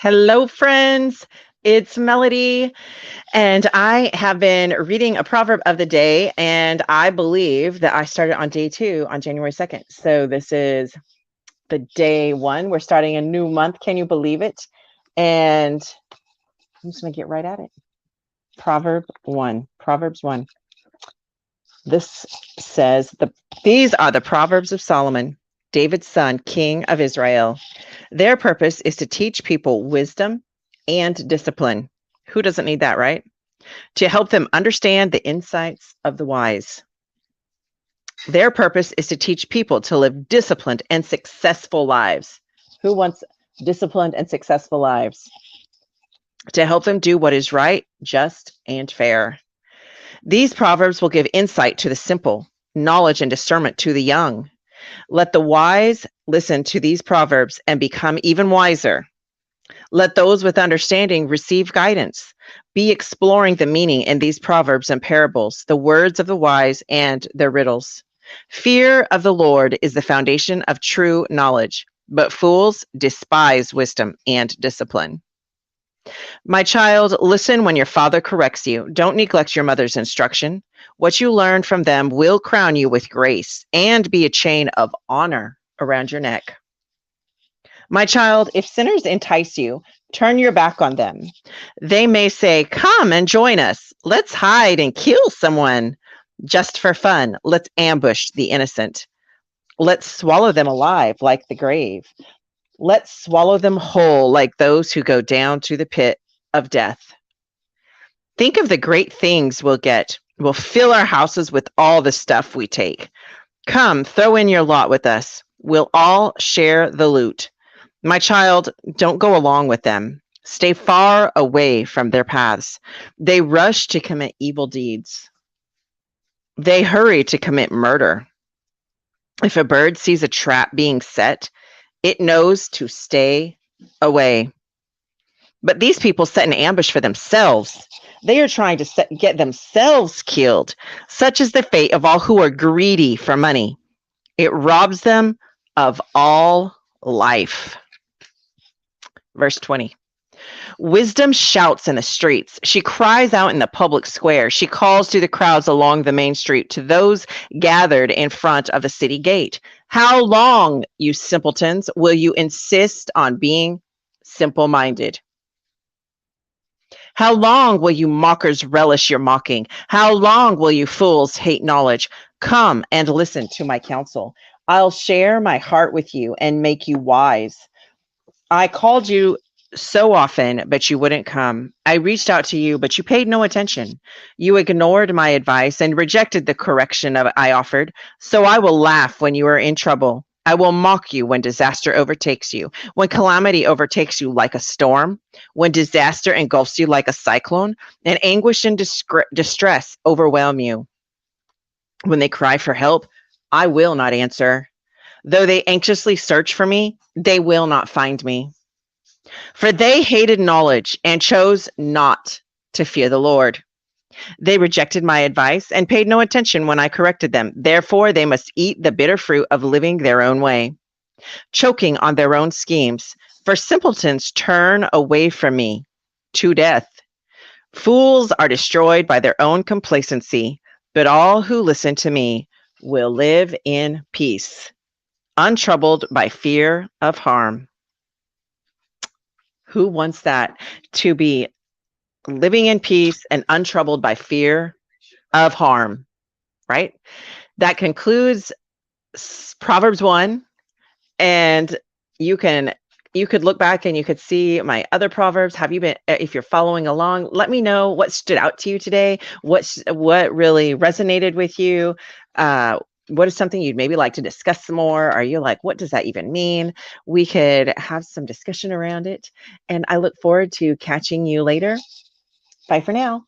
Hello, friends. It's Melody, and I have been reading a proverb of the day, and I believe that I started on day 2 on January 2nd. So this is the day 1. We're starting a new month. Can you believe it? And I'm just going to get right at it. Proverbs 1. This says, these are the Proverbs of Solomon, David's son, king of Israel. Their purpose is to teach people wisdom and discipline. Who doesn't need that, right? To help them understand the insights of the wise. Their purpose is to teach people to live disciplined and successful lives. Who wants disciplined and successful lives? To help them do what is right, just, and fair. These proverbs will give insight to the simple, knowledge and discernment to the young. Let the wise listen to these proverbs and become even wiser. Let those with understanding receive guidance. Be exploring the meaning in these proverbs and parables, the words of the wise and their riddles. Fear of the Lord is the foundation of true knowledge, but fools despise wisdom and discipline. My child, listen when your father corrects you. Don't neglect your mother's instruction. What you learn from them will crown you with grace and be a chain of honor around your neck. My child, if sinners entice you, turn your back on them. They may say, "Come and join us. Let's hide and kill someone. Just for fun, let's ambush the innocent. Let's swallow them alive like the grave. Let's swallow them whole like those who go down to the pit of death." Think of the great things we'll get. We'll fill our houses with all the stuff we take. Come, throw in your lot with us. We'll all share the loot. My child, don't go along with them. Stay far away from their paths. They rush to commit evil deeds. They hurry to commit murder. If a bird sees a trap being set, it knows to stay away. But these people set an ambush for themselves. They are trying to get themselves killed. Such is the fate of all who are greedy for money. It robs them of all life. Verse 20. Wisdom shouts in the streets. She cries out in the public square. She calls to the crowds along the main street, to those gathered in front of the city gate. How long, you simpletons, will you insist on being simple-minded? How long will you mockers relish your mocking? How long will you fools hate knowledge? Come and listen to my counsel. I'll share my heart with you and make you wise. I called you so often, but you wouldn't come. I reached out to you, but you paid no attention. You ignored my advice and rejected the correction I offered. So I will laugh when you are in trouble. I will mock you when disaster overtakes you, when calamity overtakes you like a storm, when disaster engulfs you like a cyclone, and anguish and distress overwhelm you. When they cry for help, I will not answer. Though they anxiously search for me, they will not find me. For they hated knowledge and chose not to fear the Lord. They rejected my advice and paid no attention when I corrected them. Therefore, they must eat the bitter fruit of living their own way, choking on their own schemes. For simpletons turn away from me to death. Fools are destroyed by their own complacency, but all who listen to me will live in peace, untroubled by fear of harm. Who wants that? To be living in peace and untroubled by fear of harm, right? That concludes Proverbs 1. And you could look back and you could see my other proverbs. Have you been, if you're following along, let me know what stood out to you today. What really resonated with you? What is something you'd maybe like to discuss some more? Are you like, what does that even mean? We could have some discussion around it. And I look forward to catching you later. Bye for now.